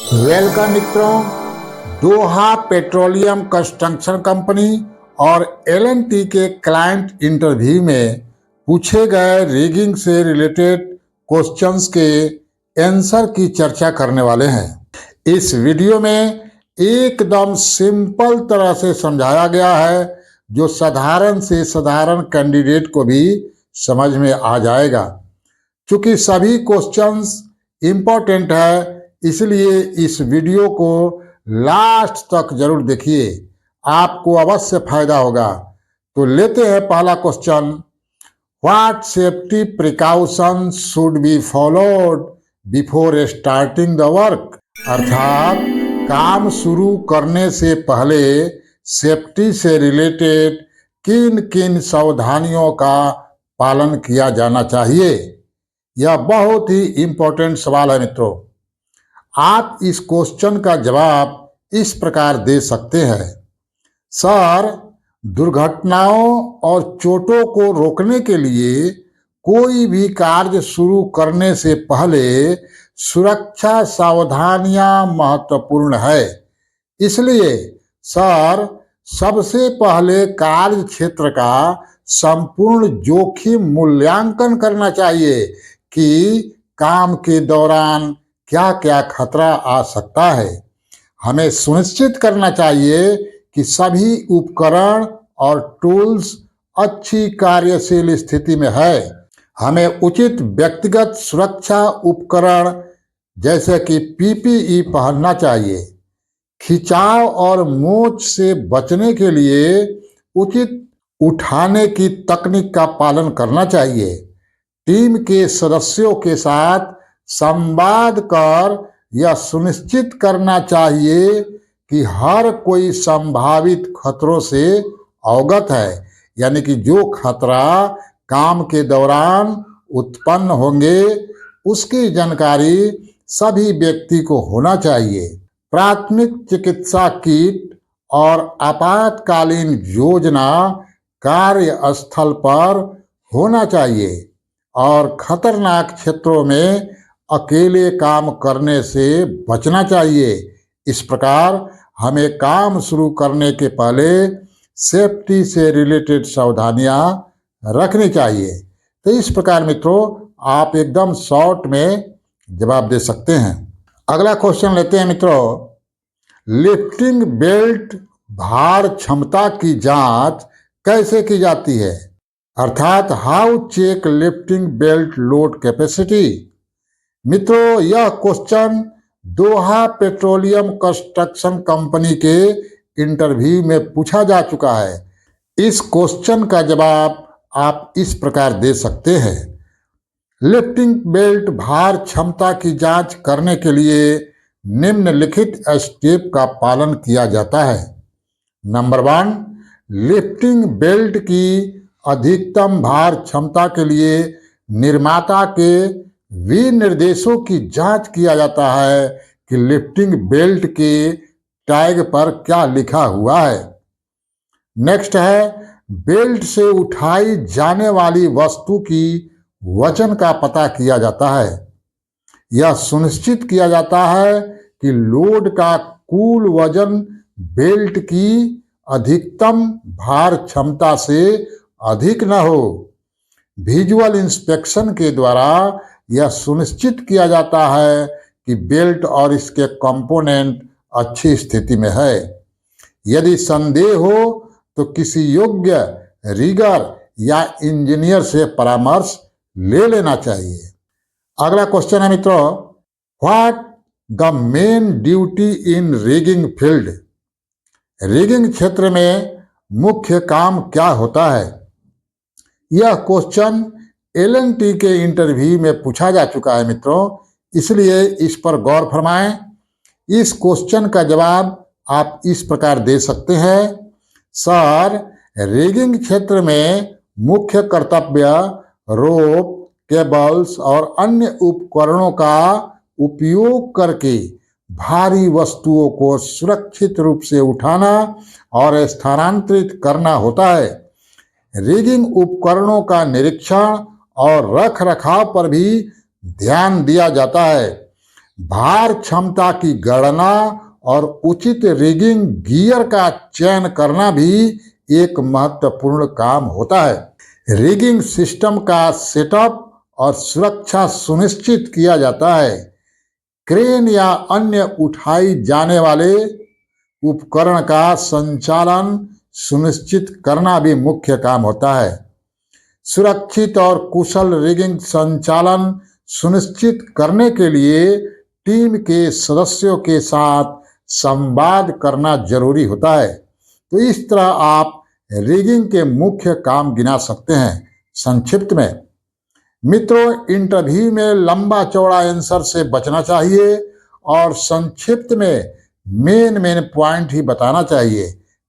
Welcome मित्रों। दोहा petroleum construction company और L&T के क्लाइंट इंटरव्यू में पूछे गए रिगिंग से रिलेटेड क्वेश्चंस के आंसर की चर्चा करने वाले हैं। इस वीडियो में एकदम सिंपल तरह से समझाया गया है जो साधारण से साधारण कैंडिडेट को भी समझ में आ जाएगा। चूंकि सभी क्वेश्चंस इंपॉर्टेंट है, इसलिए इस वीडियो को लास्ट तक जरूर देखिए, आपको अवश्य फायदा होगा। तो लेते हैं पहला question. What safety precaution should be followed before starting the work? अर्थात काम शुरू करने से पहले सेफ्टी से रिलेटेड किन किन सावधानियों का पालन किया जाना चाहिए? यह बहुत ही इंपॉर्टेंट सवाल है मित्रों। आप इस क्वेश्चन का जवाब इस प्रकार दे सकते हैं। सर, दुर्घटनाओं और चोटों को रोकने के लिए कोई भी कार्य शुरू करने से पहले सुरक्षा सावधानियां महत्वपूर्ण है। इसलिए सर, सबसे पहले कार्य क्षेत्र का संपूर्ण जोखिम मूल्यांकन करना चाहिए कि काम के दौरान क्या क्या खतरा आ सकता है। हमें सुनिश्चित करना चाहिए कि सभी उपकरण और टूल्स अच्छी कार्यशील स्थिति में है। हमें उचित व्यक्तिगत सुरक्षा उपकरण जैसे कि पीपीई पहनना चाहिए। खिंचाव और मोच से बचने के लिए उचित उठाने की तकनीक का पालन करना चाहिए। टीम के सदस्यों के साथ संवाद कर यह सुनिश्चित करना चाहिए कि हर कोई संभावित खतरों से अवगत है, यानी कि जो खतरा काम के दौरान उत्पन्न होंगे उसकी जानकारी सभी व्यक्ति को होना चाहिए। प्राथमिक चिकित्सा किट और आपातकालीन योजना कार्यस्थल पर होना चाहिए और खतरनाक क्षेत्रों में अकेले काम करने से बचना चाहिए। इस प्रकार हमें काम शुरू करने के पहले सेफ्टी से रिलेटेड सावधानियां रखनी चाहिए। तो इस प्रकार मित्रों, आप एकदम शॉर्ट में जवाब दे सकते हैं। अगला क्वेश्चन लेते हैं मित्रों। लिफ्टिंग बेल्ट भार क्षमता की जांच कैसे की जाती है? अर्थात how check lifting belt load capacity. मित्रों, यह question Doha petroleum construction company के इंटरव्यू में पूछा जा चुका है। इस क्वेश्चन का जवाब आप इस प्रकार दे सकते हैं। लिफ्टिंग बेल्ट भार क्षमता की जांच करने के लिए निम्नलिखित स्टेप का पालन किया जाता है। नंबर 1, लिफ्टिंग बेल्ट की अधिकतम भार क्षमता के लिए निर्माता के विनिर्देशों की जांच किया जाता है कि लिफ्टिंग बेल्ट के टैग पर क्या लिखा हुआ है। नेक्स्ट है, बेल्ट से उठाई जाने वाली वस्तु की वजन का पता किया जाता है। यह सुनिश्चित किया जाता है कि लोड का कुल वजन बेल्ट की अधिकतम भार क्षमता से अधिक न हो। विजुअल इंस्पेक्शन के द्वारा यह सुनिश्चित किया जाता है कि बेल्ट और इसके कंपोनेंट अच्छी स्थिति में है। यदि संदेह हो तो किसी योग्य रिगर या इंजीनियर से परामर्श ले लेना चाहिए। अगला क्वेश्चन है मित्रों, what the main duty in rigging field? Rigging क्षेत्र में मुख्य काम क्या होता है? यह क्वेश्चन एल&टी के इंटरव्यू में पूछा जा चुका है मित्रों, इसलिए इस पर गौर फरमाएं। इस क्वेश्चन का जवाब आप इस प्रकार दे सकते हैं। सर, रिगिंग क्षेत्र में मुख्य कर्तव्य रोप, केबल्स और अन्य उपकरणों का उपयोग करके भारी वस्तुओं को सुरक्षित रूप से उठाना और स्थानांतरित करना होता है। रिगिंग उपकरणों का निरीक्षण और रख रखाव पर भी ध्यान दिया जाता है। भार क्षमता की गणना और उचित रिगिंग गियर का चयन करना भी एक महत्वपूर्ण काम होता है। रिगिंग सिस्टम का सेटअप और सुरक्षा सुनिश्चित किया जाता है। क्रेन या अन्य उठाई जाने वाले उपकरण का संचालन सुनिश्चित करना भी मुख्य काम होता है। सुरक्षित और कुशल रिगिंग संचालन सुनिश्चित करने के लिए टीम के सदस्यों के साथ संवाद करना जरूरी होता है। तो इस तरह आप रिगिंग के मुख्य काम गिना सकते हैं। संक्षिप्त में मित्रों, इंटरव्यू में लंबा चौड़ा आंसर से बचना चाहिए और संक्षिप्त में मेन पॉइंट ही बताना चाहिए,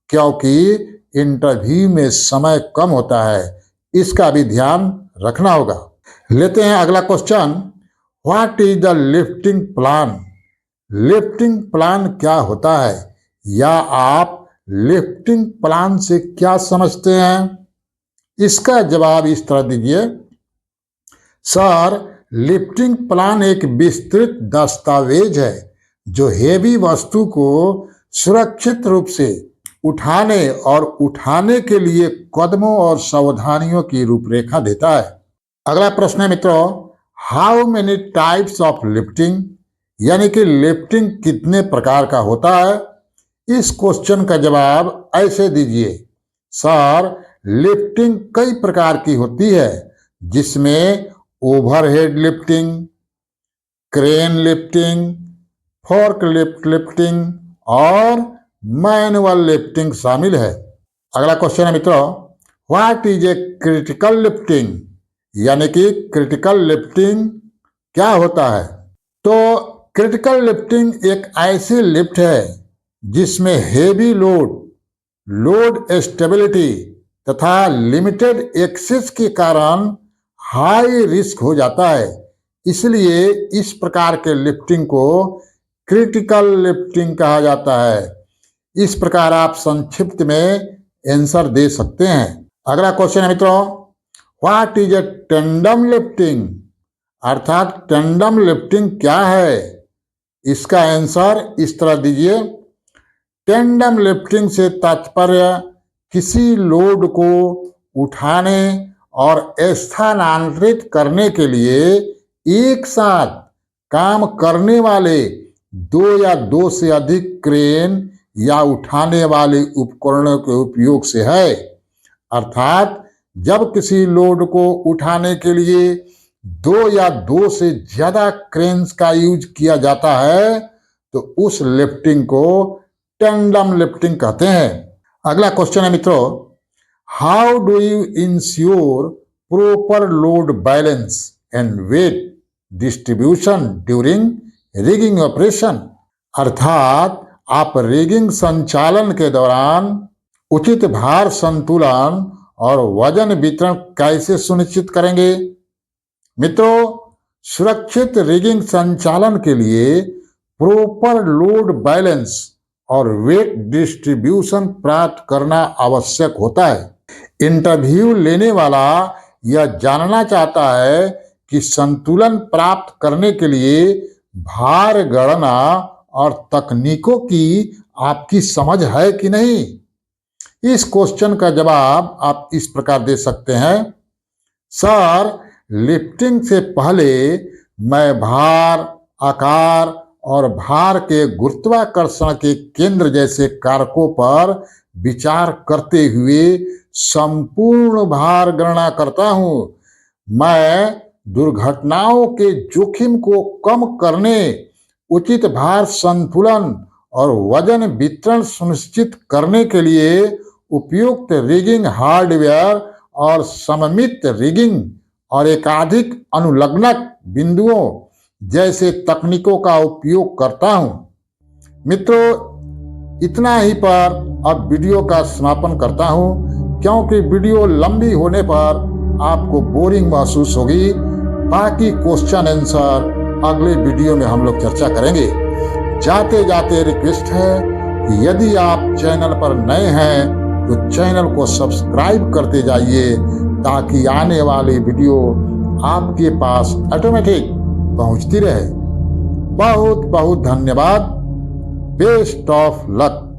क्योंकि इंटरव्यू में समय कम होता है, इसका भी ध्यान रखना होगा। लेते हैं अगला question. What is the lifting plan? Lifting plan क्या होता है, या आप लिफ्टिंग प्लान से क्या समझते हैं? इसका जवाब इस तरह दीजिए। सर, लिफ्टिंग प्लान एक विस्तृत दस्तावेज है जो हेवी वस्तु को सुरक्षित रूप से उठाने और उठाने के लिए कदमों और सावधानियों की रूपरेखा देता है। अगला प्रश्न है मित्रों, how many types of lifting, यानी कि लिफ्टिंग कितने प्रकार का होता है? इस क्वेश्चन का जवाब ऐसे दीजिए। सर, लिफ्टिंग कई प्रकार की होती है, जिसमें overhead lifting, crane lifting, fork lifting और मैनुअल लिफ्टिंग शामिल है। अगला क्वेश्चन है मित्रों, what is a critical lifting, यानी कि क्रिटिकल लिफ्टिंग क्या होता है? तो क्रिटिकल लिफ्टिंग एक ऐसी लिफ्ट है जिसमें हेवी लोड स्टेबिलिटी तथा लिमिटेड एक्सेस के कारण हाई रिस्क हो जाता है। इसलिए इस प्रकार के लिफ्टिंग को क्रिटिकल लिफ्टिंग कहा जाता है। इस प्रकार आप संक्षिप्त में आंसर दे सकते हैं। अगला क्वेश्चन है मित्रों, what is a tandem lifting, अर्थात टेंडम लिफ्टिंग क्या है? इसका आंसर इस तरह दीजिए। टेंडम लिफ्टिंग से तात्पर्य किसी लोड को उठाने और स्थानांतरित करने के लिए एक साथ काम करने वाले दो या दो से अधिक क्रेन या उठाने वाले उपकरणों के उपयोग से है। अर्थात जब किसी लोड को उठाने के लिए दो या दो से ज्यादा क्रेन्स का यूज किया जाता है तो उस लिफ्टिंग को टेंडम लिफ्टिंग कहते हैं। अगला क्वेश्चन है मित्रों, how do you ensure proper load balance and wait distribution during rigging operation, अर्थात आप रिगिंग संचालन के दौरान उचित भार संतुलन और वजन वितरण कैसे सुनिश्चित करेंगे? मित्रों, सुरक्षित रिगिंग संचालन के लिए प्रॉपर लोड बैलेंस और वेट डिस्ट्रीब्यूशन प्राप्त करना आवश्यक होता है। इंटरव्यू लेने वाला यह जानना चाहता है कि संतुलन प्राप्त करने के लिए भार गणना और तकनीकों की आपकी समझ है कि नहीं। इस क्वेश्चन का जवाब आप इस प्रकार दे सकते हैं। सर, लिफ्टिंग से पहले मैं भार, आकार और भार के गुरुत्वाकर्षण के केंद्र जैसे कारकों पर विचार करते हुए संपूर्ण भार गणना करता हूं। मैं दुर्घटनाओं के जोखिम को कम करने, उचित भार संतुलन और वजन वितरण सुनिश्चित करने के लिए उपयुक्त रिगिंग हार्डवेयर और सममित रिगिंग और एकाधिक अनुलग्नक बिंदुओं जैसे तकनीकों का उपयोग करता हूं। मित्रों, इतना ही पर अब वीडियो का समापन करता हूं, क्योंकि वीडियो लंबी होने पर आपको बोरिंग महसूस होगी। बाकी क्वेश्चन आंसर अगले वीडियो में हम लोग चर्चा करेंगे। जाते जाते रिक्वेस्ट है कि यदि आप चैनल पर नए हैं तो चैनल को सब्सक्राइब करते जाइए, ताकि आने वाली वीडियो आपके पास ऑटोमेटिक पहुंचती रहे। बहुत बहुत धन्यवाद। Best of luck.